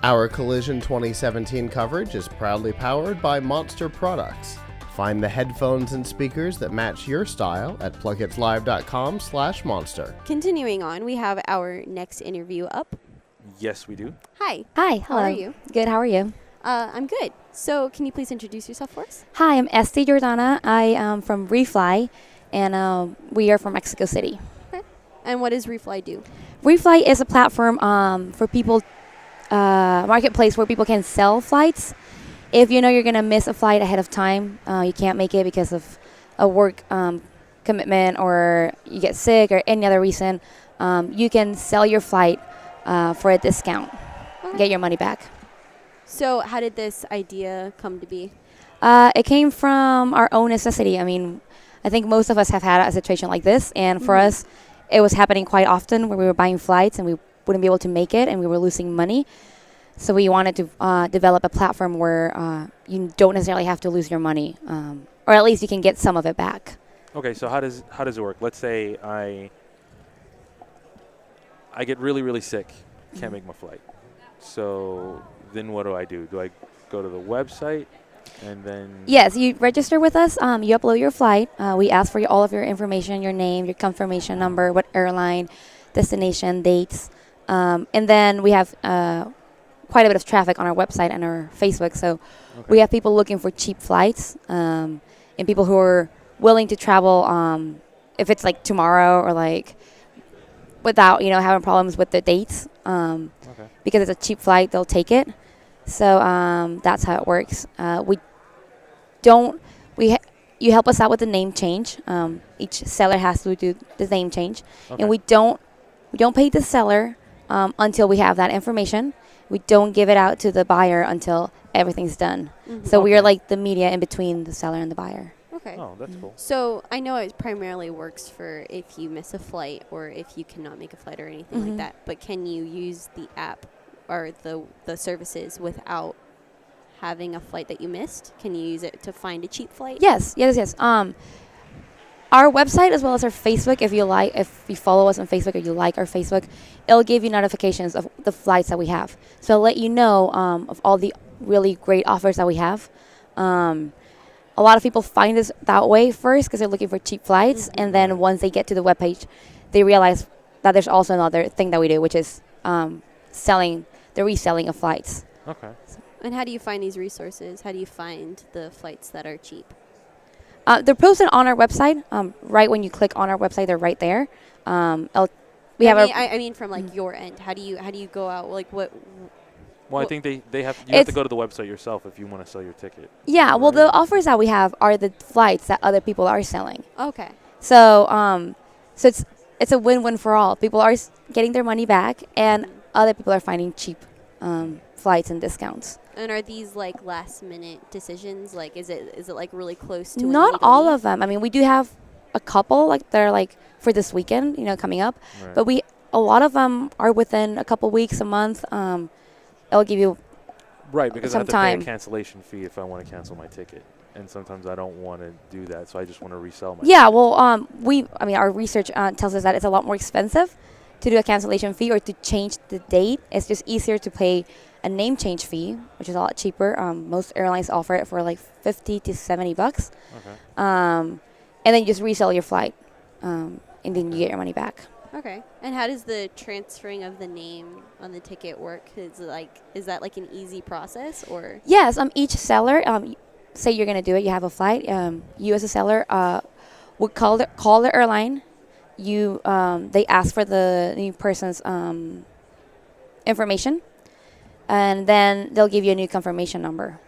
Our Collision 2017 coverage is proudly powered by Monster Products. Find the headphones and speakers that match your style at PLUGHITZlive.com/monster. Continuing on, we have our next interview up. Yes, we do. Hi. Hi, How hello. are you? Good, how are you? I'm good. So can you please introduce yourself for us? Hi, I'm Esty Jordana. I am from WeFlight, and we are from Mexico City. Okay. And what does WeFlight do? WeFlight is a platform for people, marketplace where people can sell flights. If you know you're going to miss a flight ahead of time, you can't make it because of a work commitment or you get sick or any other reason, you can sell your flight for a discount, get your money back. So how did this idea come to be? It came from our own necessity. I mean, I think most of us have had a situation like this, and for us, it was happening quite often where we were buying flights and we wouldn't be able to make it and we were losing money. So we wanted to develop a platform where you don't necessarily have to lose your money, or at least you can get some of it back. Okay, so how does it work? Let's say I get really sick, can't make my flight. So then what do? Do I go to the website and then? Yes, you register with us. You upload your flight. We ask for all of your information, your name, your confirmation number, what airline, destination, dates, and then we have quite a bit of traffic on our website and our Facebook. So we have people looking for cheap flights and people who are willing to travel if it's like tomorrow or like without having problems with the dates. Because it's a cheap flight, they'll take it. So that's how it works. You help us out with the name change. Each seller has to do the name change, and we don't pay the seller until we have that information. We don't give it out to the buyer until everything's done. So we are like the media in between the seller and the buyer. Okay. Oh, that's cool. So I know it primarily works for if you miss a flight or if you cannot make a flight or anything like that. But can you use the app or the services without having a flight that you missed? Can you use it to find a cheap flight? Yes. Our website as well as our Facebook, if you follow us on Facebook or you like our Facebook, it'll give you notifications of the flights that we have. So it'll let you know of all the really great offers that we have. A lot of people find us that way first because they're looking for cheap flights, and then once they get to the webpage, they realize that there's also another thing that we do, which is the reselling of flights. Okay. And how do you find these resources? How do you find the flights that are cheap? They're posted on our website. Right when you click on our website, they're right there. I mean, from like your end, how do you go out? Like what? Well, I think you have to go to the website yourself if you want to sell your ticket. Yeah. Well, the offers that we have are the flights that other people are selling. Okay. So it's a win-win for all. People are getting their money back, and other people are finding cheap flights and discounts. And are these like last minute decisions? Like is it like really close to? Not all of them. I mean, we do have a couple like they're like for this weekend, coming up. Right. But a lot of them are within a couple weeks, a month. It'll give you because I have to pay a cancellation fee if I want to cancel my ticket, and sometimes I don't want to do that, so I just want to resell my. Yeah, ticket. well, our research tells us that it's a lot more expensive to do a cancellation fee or to change the date. It's just easier to pay a name change fee, which is a lot cheaper. Most airlines offer it for like $50 to $70. Okay. And then you just resell your flight, and then you get your money back. Okay. And how does the transferring of the name on the ticket work? Is that like an easy process or? Yes. Each seller, say you're gonna do it. You have a flight. You as a seller would call the airline. They ask for the new person's information, and then they'll give you a new confirmation number.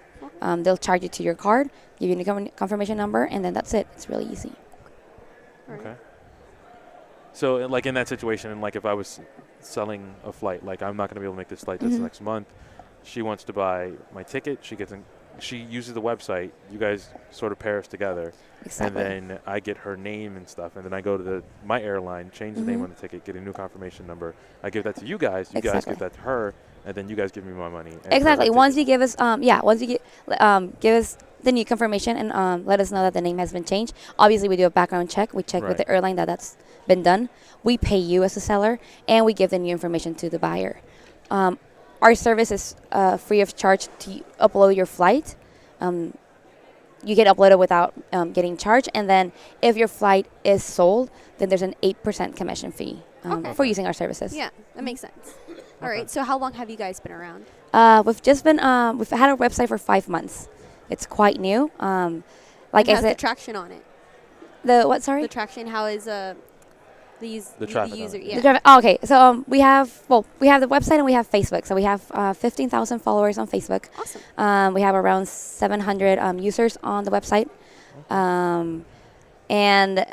They'll charge it to your card, give you a new confirmation number, and then that's it. It's really easy. Okay. So, like in that situation, and like if I was selling a flight, like I'm not going to be able to make this flight this next month. She wants to buy my ticket. She uses the website. You guys sort of pair us together. Exactly. And then I get her name and stuff. And then I go to my airline, change the name on the ticket, get a new confirmation number. I give that to you guys. You guys give that to her. And then you guys give me my money. Exactly. Once you give us, give us the new confirmation and let us know that the name has been changed. Obviously, we do a background check. We check with the airline that's been done. We pay you as a seller, and we give the new information to the buyer. our service is free of charge to upload your flight. You get uploaded without getting charged, and then if your flight is sold, then there's an 8% commission fee for using our services. Yeah, that makes sense. All right. So how long have you guys been around? We've just been we've had our website for 5 months. It's quite new. Like I how's the said, traction on it? the what? Sorry. The traction. How is the traffic on user? it. Yeah. Okay, so we have the website and we have Facebook. So we have 15,000 followers on Facebook. Awesome. We have around 700 users on the website, and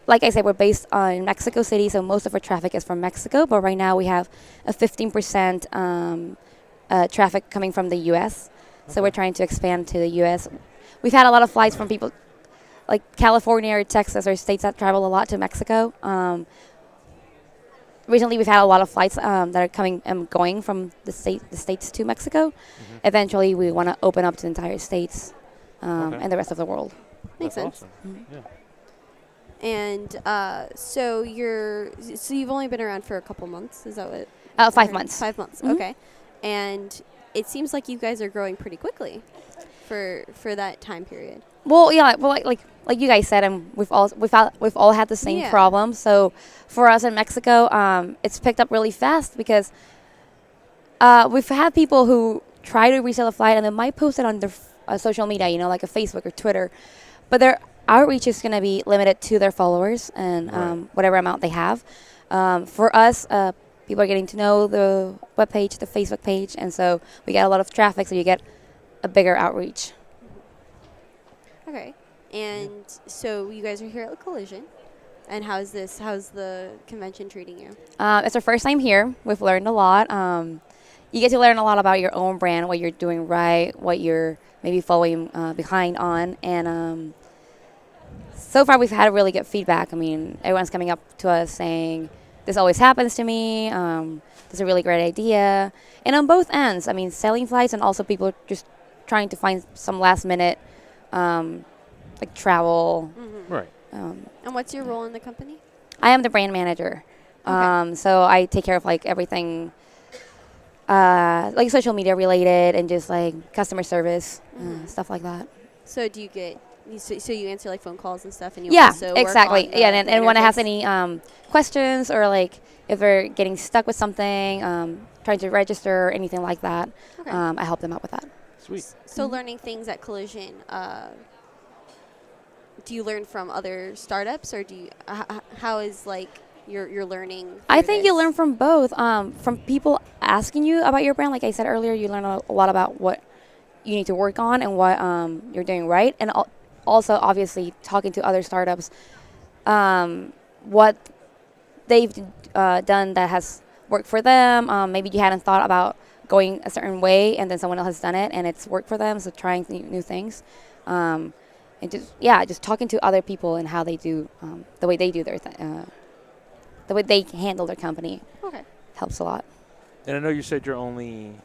like I said, we're based on Mexico City, so most of our traffic is from Mexico. But right now we have a 15% traffic coming from the U.S. So we're trying to expand to the U.S. We've had a lot of flights from people like California or Texas or states that travel a lot to Mexico. Recently, we've had a lot of flights that are coming and going from the states to Mexico. Eventually, we want to open up to the entire states and the rest of the world. Makes That's sense. Awesome. Yeah. And so you've only been around for a couple months. Is that what? 5 months. 5 months. Mhm. Okay. And it seems like you guys are growing pretty quickly for that time period. Well, yeah, well, like you guys said, we've all had the same problem. So for us in Mexico, it's picked up really fast because we've had people who try to resell a flight and they might post it on their social media, like a Facebook or Twitter, but their outreach is going to be limited to their followers and whatever amount they have. For us, people are getting to know the webpage, the Facebook page, and so we get a lot of traffic, so you get a bigger outreach. Okay. And so you guys are here at Collision. And how's the convention treating you? It's our first time here. We've learned a lot. You get to learn a lot about your own brand, what you're doing right, what you're maybe falling behind on. And so far, we've had really good feedback. I mean, everyone's coming up to us saying, this always happens to me. This is a really great idea. And on both ends, I mean, selling flights and also people just trying to find some last minute like travel. Mm-hmm. Right. And what's your role in the company? I am the brand manager. Okay. So I take care of like everything like social media related and just like customer service, stuff like that. So do you get, so you answer like phone calls and stuff and you Yeah, also exactly. work on Yeah, and when I have interface? any questions or like if they're getting stuck with something, trying to register, anything like that, Okay. I help them out with that. Sweet. So learning things at Collision, do you learn from other startups or do you, how is like your learning? I through think you this? learn from both. From people asking you about your brand, like I said earlier, you learn a lot about what you need to work on and what you're doing right, and also obviously talking to other startups, what they've done that has worked for them. Maybe you hadn't thought about going a certain way, and then someone else has done it, and it's worked for them. So trying new things, and just talking to other people and how they do the way they do their the way they handle their company. Okay. Helps a lot. And I know you said you're only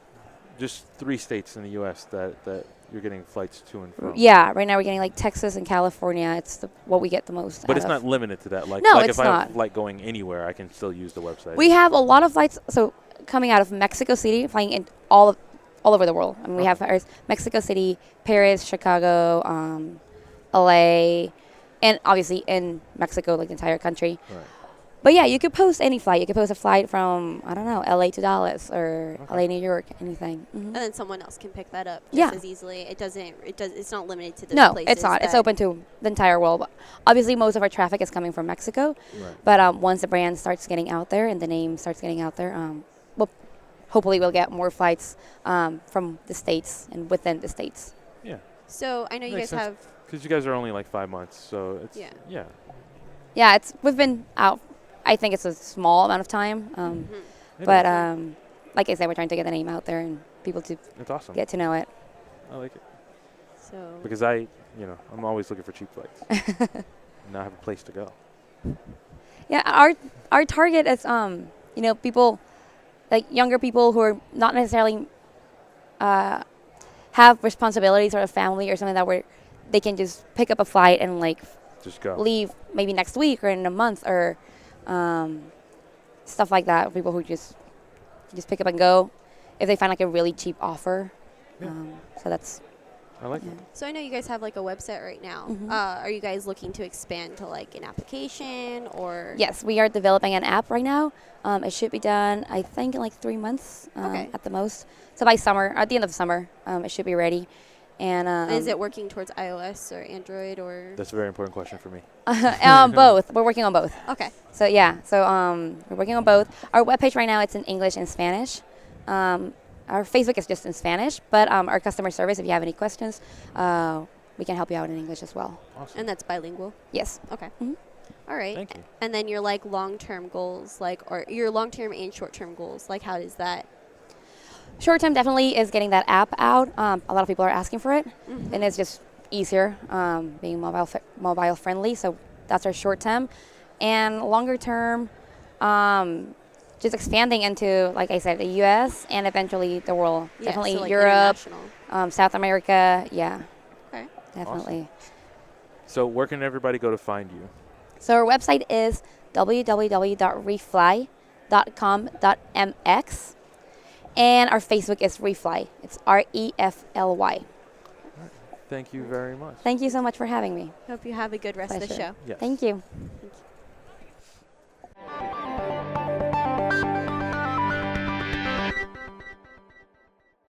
just 3 states in the U.S. that you're getting flights to and from. Yeah, right now we're getting like Texas and California. It's what we get the most. But out it's of. not limited to that. Like, No, like it's if I have not. a flight going anywhere, I can still use the website. We have a lot of flights. So coming out of Mexico City, flying in all over the world. I mean, we have Mexico City, Paris, Chicago, LA, and obviously in Mexico, like the entire country. Right. But yeah, you could post any flight. You could post a flight from, I don't know, LA to Dallas or LA, New York, anything. And then someone else can pick that up just Yeah. as easily. It's not limited to those No, places. it's not. It's open to the entire world. But obviously, most of our traffic is coming from Mexico. Right. But once the brand starts getting out there and the name starts getting out there, hopefully we'll get more flights from the States and within the States. Yeah. So I know you Makes guys sense. have. Because you guys are only like 5 months, so it's Yeah. Yeah, we've been out. I think it's a small amount of time. It But is. like I said, we're trying to get the name out there and people to It's awesome. get to know it. I like it So because I'm always looking for cheap flights. And I have a place to go. Yeah, our target is people like younger people who are not necessarily have responsibilities or a family or something that where they can just pick up a flight and like Just go. leave maybe next week or in a month or stuff like that. People who just pick up and go, if they find like a really cheap offer. Yeah. So that's I like yeah. that. So I know you guys have like a website right now. Mhm. Are you guys looking to expand to like an application or? Yes, we are developing an app right now. It should be done, I think, in like 3 months Okay. at the most. So by summer, at the end of summer, it should be ready. And Is it working towards iOS or Android or? That's a very important question for me. both? We're working on both. Okay. So yeah, so we're working on both. Our webpage right now, it's in English and Spanish. Our Facebook is just in Spanish, but our customer service, if you have any questions, we can help you out in English as well. Awesome. And that's bilingual. Yes. Okay. Mhm. All right. Thank you. And then your like long-term goals, like or your long-term and short-term goals, like how does that? Short term definitely is getting that app out. A lot of people are asking for it, Mhm. and it's just easier being mobile friendly. So that's our short term, and longer term, just expanding into, like I said, the U.S. and eventually the world. Yeah, Definitely so, like, Europe, international. South America. Yeah, Okay. definitely. So where can everybody go to find you? So our website is www.refly.com.mx, and our Facebook is Refly. It's REFLY. Thank you very much. Thank you so much for having me. Hope you have a good rest of the Pleasure. show. Yes. Thank you. Thank you.